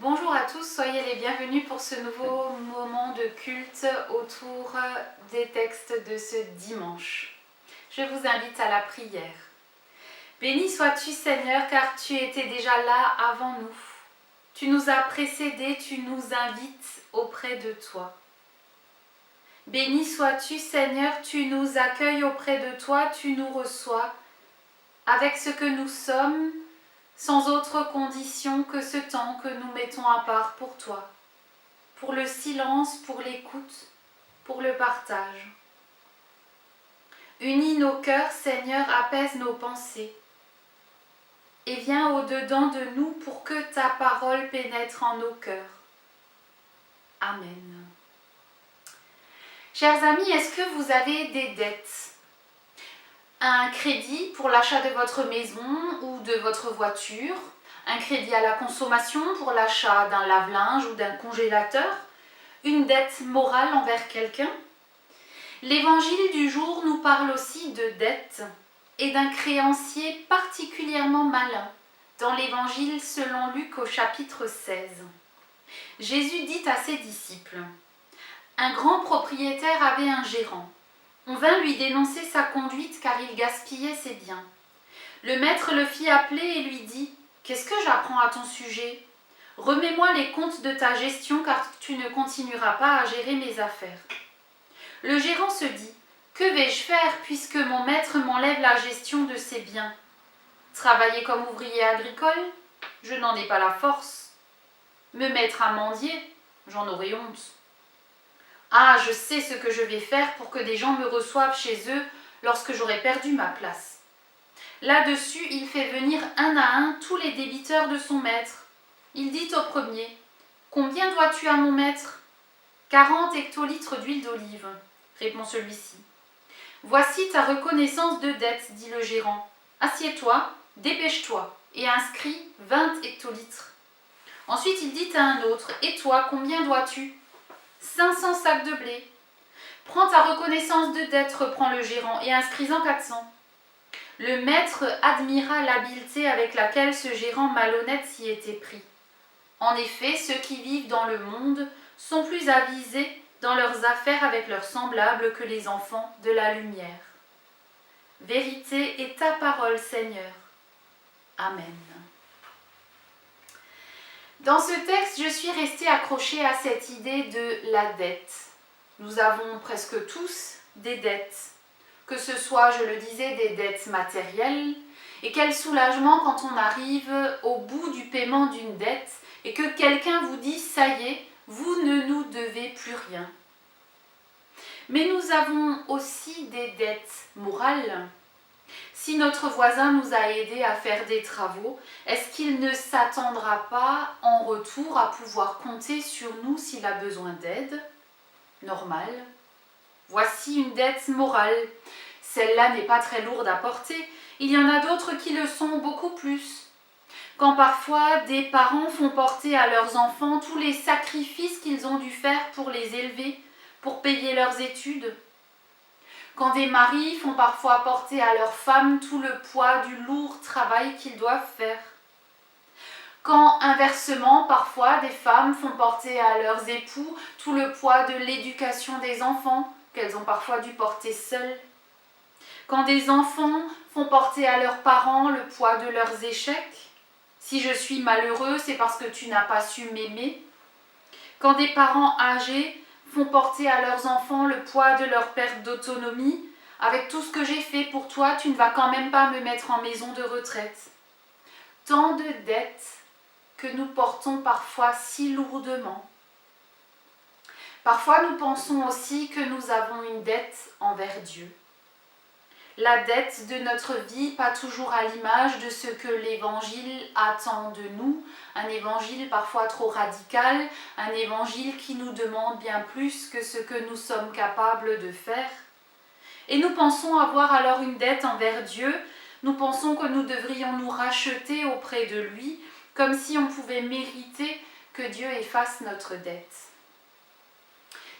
Bonjour à tous, soyez les bienvenus pour ce nouveau moment de culte autour des textes de ce dimanche. Je vous invite à la prière. Béni sois-tu Seigneur, car tu étais déjà là avant nous. Tu nous as précédés, tu nous invites auprès de toi. Béni sois-tu Seigneur, tu nous accueilles auprès de toi, tu nous reçois avec ce que nous sommes, sans autre condition que ce temps que nous mettons à part pour toi, pour le silence, pour l'écoute, pour le partage. Unis nos cœurs, Seigneur, apaise nos pensées et viens au-dedans de nous pour que ta parole pénètre en nos cœurs. Amen. Chers amis, est-ce que vous avez des dettes ? Un crédit pour l'achat de votre maison ou de votre voiture, un crédit à la consommation pour l'achat d'un lave-linge ou d'un congélateur, une dette morale envers quelqu'un. L'évangile du jour nous parle aussi de dettes et d'un créancier particulièrement malin dans l'évangile selon Luc au chapitre 16. Jésus dit à ses disciples : un grand propriétaire avait un gérant. On vint lui dénoncer sa conduite car il gaspillait ses biens. Le maître le fit appeler et lui dit : qu'est-ce que j'apprends à ton sujet ? Remets-moi les comptes de ta gestion car tu ne continueras pas à gérer mes affaires. Le gérant se dit : que vais-je faire puisque mon maître m'enlève la gestion de ses biens ? Travailler comme ouvrier agricole ? Je n'en ai pas la force. Me mettre à mendier ? J'en aurais honte. Ah, je sais ce que je vais faire pour que des gens me reçoivent chez eux lorsque j'aurai perdu ma place. Là-dessus, il fait venir un à un tous les débiteurs de son maître. Il dit au premier : combien dois-tu à mon maître ? 40 hectolitres d'huile d'olive, répond celui-ci. Voici ta reconnaissance de dette, dit le gérant. Assieds-toi, dépêche-toi et inscris 20 hectolitres. Ensuite, il dit à un autre : et toi, combien dois-tu ? 500 sacs de blé. Prends ta reconnaissance de dette, reprend le gérant, et inscris-en 400. Le maître admira l'habileté avec laquelle ce gérant malhonnête s'y était pris. En effet, ceux qui vivent dans le monde sont plus avisés dans leurs affaires avec leurs semblables que les enfants de la lumière. Vérité est ta parole, Seigneur. Amen. Dans ce texte, je suis restée accrochée à cette idée de la dette. Nous avons presque tous des dettes, que ce soit, je le disais, des dettes matérielles, et quel soulagement quand on arrive au bout du paiement d'une dette et que quelqu'un vous dit « ça y est, vous ne nous devez plus rien ». Mais nous avons aussi des dettes morales. Si notre voisin nous a aidés à faire des travaux, est-ce qu'il ne s'attendra pas en retour à pouvoir compter sur nous s'il a besoin d'aide ? Normal. Voici une dette morale. Celle-là n'est pas très lourde à porter. Il y en a d'autres qui le sont beaucoup plus. Quand parfois des parents font porter à leurs enfants tous les sacrifices qu'ils ont dû faire pour les élever, pour payer leurs études. Quand des maris font parfois porter à leurs femmes tout le poids du lourd travail qu'ils doivent faire. Quand, inversement, parfois, des femmes font porter à leurs époux tout le poids de l'éducation des enfants, qu'elles ont parfois dû porter seules. Quand des enfants font porter à leurs parents le poids de leurs échecs. Si je suis malheureux, c'est parce que tu n'as pas su m'aimer. Quand des parents âgés font porter à leurs enfants le poids de leur perte d'autonomie. Avec tout ce que j'ai fait pour toi, tu ne vas quand même pas me mettre en maison de retraite. Tant de dettes que nous portons parfois si lourdement. Parfois, nous pensons aussi que nous avons une dette envers Dieu. La dette de notre vie, pas toujours à l'image de ce que l'Évangile attend de nous, un Évangile parfois trop radical, un Évangile qui nous demande bien plus que ce que nous sommes capables de faire. Et nous pensons avoir alors une dette envers Dieu, nous pensons que nous devrions nous racheter auprès de lui, comme si on pouvait mériter que Dieu efface notre dette.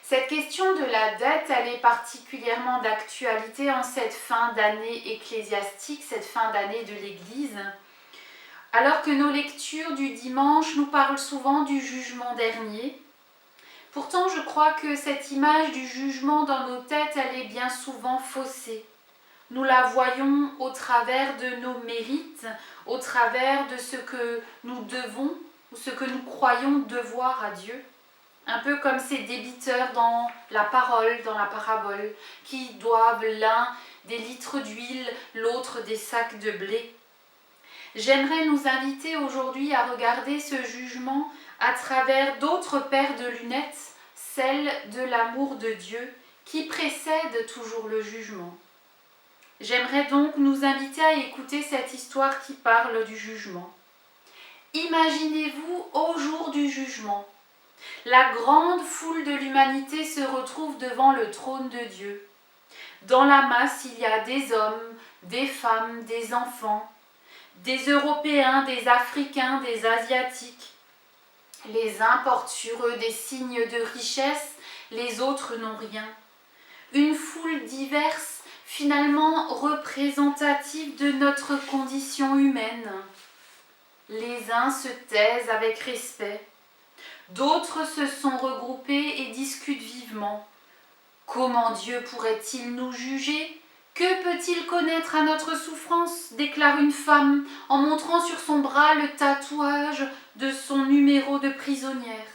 Cette question de la dette, elle est particulièrement d'actualité en cette fin d'année ecclésiastique, cette fin d'année de l'Église. Alors que nos lectures du dimanche nous parlent souvent du jugement dernier, pourtant je crois que cette image du jugement dans nos têtes, elle est bien souvent faussée. Nous la voyons au travers de nos mérites, au travers de ce que nous devons ou ce que nous croyons devoir à Dieu. Un peu comme ces débiteurs dans la parole, dans la parabole, qui doivent l'un des litres d'huile, l'autre des sacs de blé. J'aimerais nous inviter aujourd'hui à regarder ce jugement à travers d'autres paires de lunettes, celle de l'amour de Dieu, qui précède toujours le jugement. J'aimerais donc nous inviter à écouter cette histoire qui parle du jugement. Imaginez-vous au jour du jugement. La grande foule de l'humanité se retrouve devant le trône de Dieu. Dans la masse, il y a des hommes, des femmes, des enfants, des Européens, des Africains, des Asiatiques. Les uns portent sur eux des signes de richesse, les autres n'ont rien. Une foule diverse, finalement représentative de notre condition humaine. Les uns se taisent avec respect, d'autres se sont regroupés et discutent vivement. Comment Dieu pourrait-il nous juger ? Que peut-il connaître à notre souffrance ? Déclare une femme en montrant sur son bras le tatouage de son numéro de prisonnière.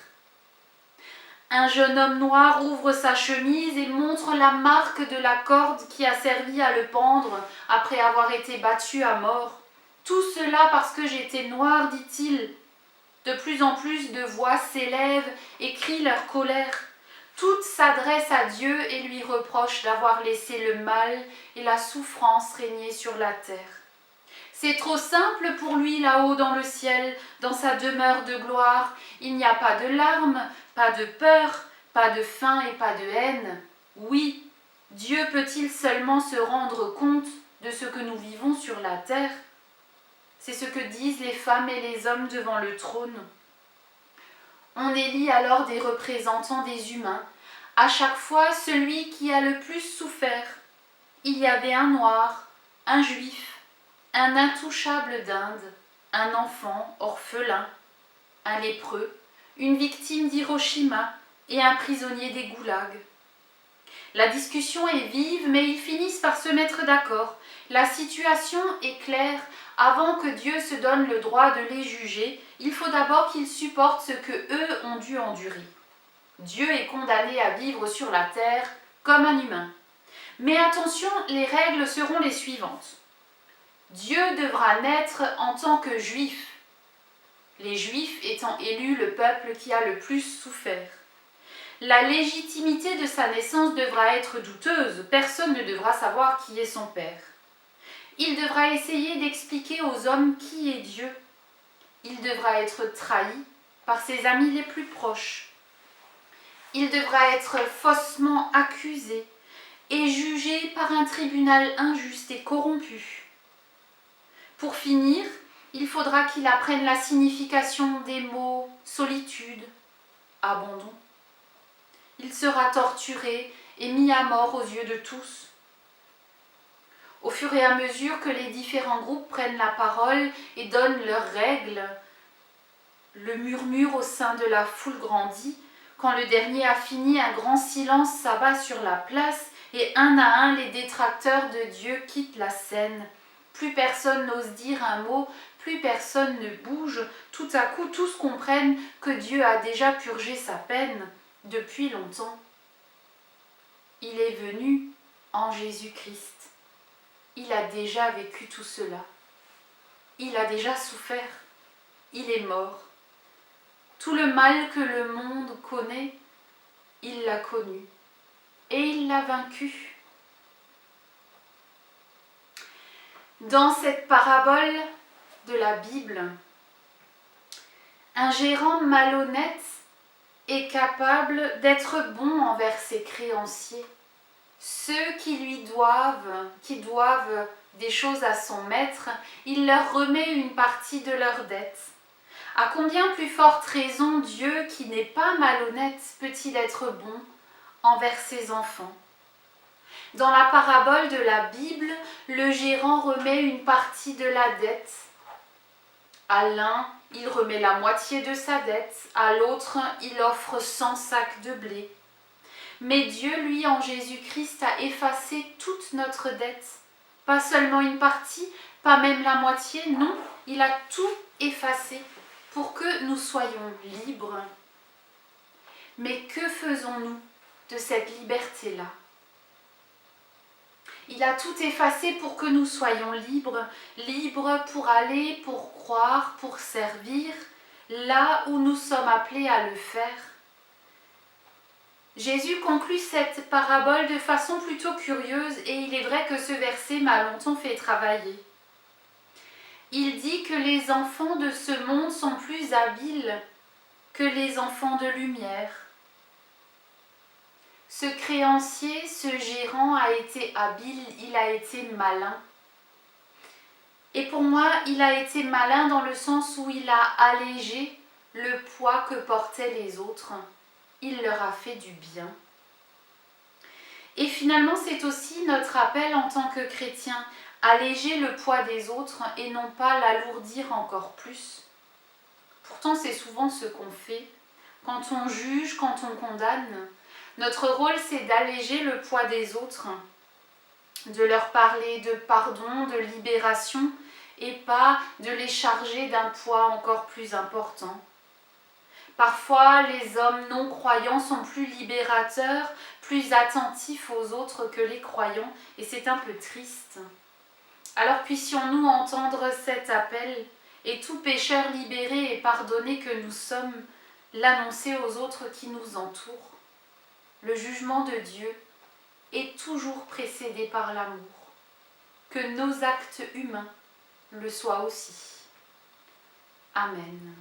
Un jeune homme noir ouvre sa chemise et montre la marque de la corde qui a servi à le pendre après avoir été battu à mort. Tout cela parce que j'étais noir, dit-il. De plus en plus de voix s'élèvent et crient leur colère. Toutes s'adressent à Dieu et lui reprochent d'avoir laissé le mal et la souffrance régner sur la terre. C'est trop simple pour lui là-haut dans le ciel, dans sa demeure de gloire. Il n'y a pas de larmes, pas de peur, pas de faim et pas de haine. Oui, Dieu peut-il seulement se rendre compte de ce que nous vivons sur la terre ? C'est ce que disent les femmes et les hommes devant le trône. On élit alors des représentants des humains, à chaque fois celui qui a le plus souffert. Il y avait un noir, un juif, un intouchable d'Inde, un enfant orphelin, un lépreux, une victime d'Hiroshima et un prisonnier des goulags. La discussion est vive, mais ils finissent par se mettre d'accord. La situation est claire. Avant que Dieu se donne le droit de les juger, il faut d'abord qu'ils supportent ce que eux ont dû endurer. Dieu est condamné à vivre sur la terre comme un humain. Mais attention, les règles seront les suivantes. Dieu devra naître en tant que juif, les juifs étant élus le peuple qui a le plus souffert. La légitimité de sa naissance devra être douteuse, personne ne devra savoir qui est son père. Il devra essayer d'expliquer aux hommes qui est Dieu. Il devra être trahi par ses amis les plus proches. Il devra être faussement accusé et jugé par un tribunal injuste et corrompu. Pour finir, il faudra qu'il apprenne la signification des mots solitude, abandon. Il sera torturé et mis à mort aux yeux de tous. Au fur et à mesure que les différents groupes prennent la parole et donnent leurs règles, le murmure au sein de la foule grandit. Quand le dernier a fini, un grand silence s'abat sur la place et un à un, les détracteurs de Dieu quittent la scène. Plus personne n'ose dire un mot, plus personne ne bouge. Tout à coup, tous comprennent que Dieu a déjà purgé sa peine depuis longtemps. Il est venu en Jésus-Christ. Il a déjà vécu tout cela. Il a déjà souffert. Il est mort. Tout le mal que le monde connaît, il l'a connu. Et il l'a vaincu. Dans cette parabole de la Bible, un gérant malhonnête est capable d'être bon envers ses créanciers. Ceux qui doivent des choses à son maître, il leur remet une partie de leur dette. À combien plus forte raison Dieu, qui n'est pas malhonnête, peut-il être bon envers ses enfants ? Dans la parabole de la Bible, le gérant remet une partie de la dette À l'un, il remet la moitié de sa dette, à l'autre, il offre 100 sacs de blé. Mais Dieu, lui, en Jésus-Christ, a effacé toute notre dette. Pas seulement une partie, pas même la moitié, non, il a tout effacé pour que nous soyons libres. Mais que faisons-nous de cette liberté-là ? Il a tout effacé pour que nous soyons libres, libres pour aller, pour croire, pour servir, là où nous sommes appelés à le faire. Jésus conclut cette parabole de façon plutôt curieuse et il est vrai que ce verset m'a longtemps fait travailler. Il dit que les enfants de ce monde sont plus habiles que les enfants de lumière. Ce créancier, ce gérant a été habile, il a été malin. Et pour moi, il a été malin dans le sens où il a allégé le poids que portaient les autres. Il leur a fait du bien. Et finalement, c'est aussi notre appel en tant que chrétiens, alléger le poids des autres et non pas l'alourdir encore plus. Pourtant, c'est souvent ce qu'on fait. Quand on juge, quand on condamne, notre rôle, c'est d'alléger le poids des autres, de leur parler de pardon, de libération, et pas de les charger d'un poids encore plus important. Parfois, les hommes non-croyants sont plus libérateurs, plus attentifs aux autres que les croyants, et c'est un peu triste. Alors puissions-nous entendre cet appel, et tout pécheur libéré et pardonné que nous sommes, l'annoncer aux autres qui nous entourent. Le jugement de Dieu est toujours précédé par l'amour, que nos actes humains le soient aussi. Amen.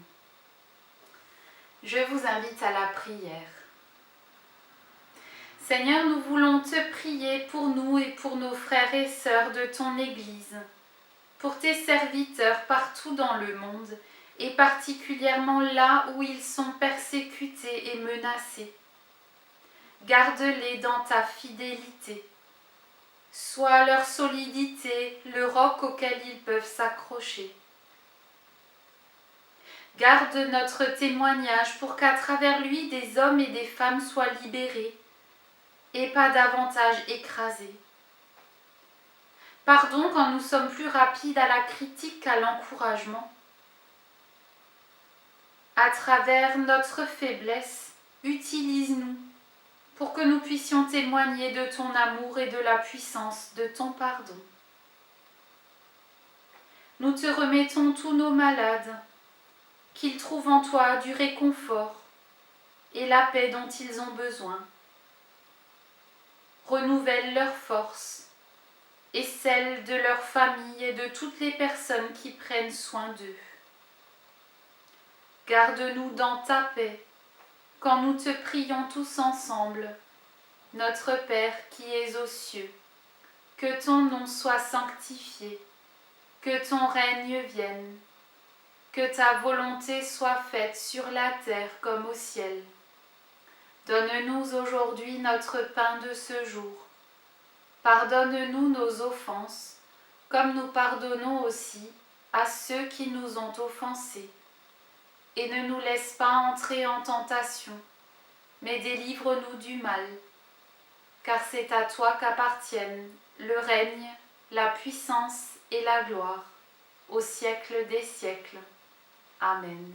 Je vous invite à la prière. Seigneur, nous voulons te prier pour nous et pour nos frères et sœurs de ton Église, pour tes serviteurs partout dans le monde, et particulièrement là où ils sont persécutés et menacés. Garde-les dans ta fidélité. Sois leur solidité, le roc auquel ils peuvent s'accrocher. Garde notre témoignage pour qu'à travers lui, des hommes et des femmes soient libérés et pas davantage écrasés. Pardon quand nous sommes plus rapides à la critique qu'à l'encouragement. À travers notre faiblesse, utilise-nous pour que nous puissions témoigner de ton amour et de la puissance de ton pardon. Nous te remettons tous nos malades, qu'ils trouvent en toi du réconfort et la paix dont ils ont besoin. Renouvelle leur force et celle de leur famille et de toutes les personnes qui prennent soin d'eux. Garde-nous dans ta paix quand nous te prions tous ensemble. Notre Père qui es aux cieux, que ton nom soit sanctifié, que ton règne vienne, que ta volonté soit faite sur la terre comme au ciel. Donne-nous aujourd'hui notre pain de ce jour. Pardonne-nous nos offenses, comme nous pardonnons aussi à ceux qui nous ont offensés. Et ne nous laisse pas entrer en tentation, mais délivre-nous du mal. Car c'est à toi qu'appartiennent le règne, la puissance et la gloire, au siècle des siècles. Amen.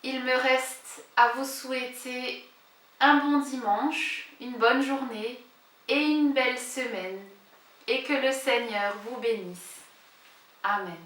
Il me reste à vous souhaiter un bon dimanche, une bonne journée et une belle semaine, et que le Seigneur vous bénisse. Amen.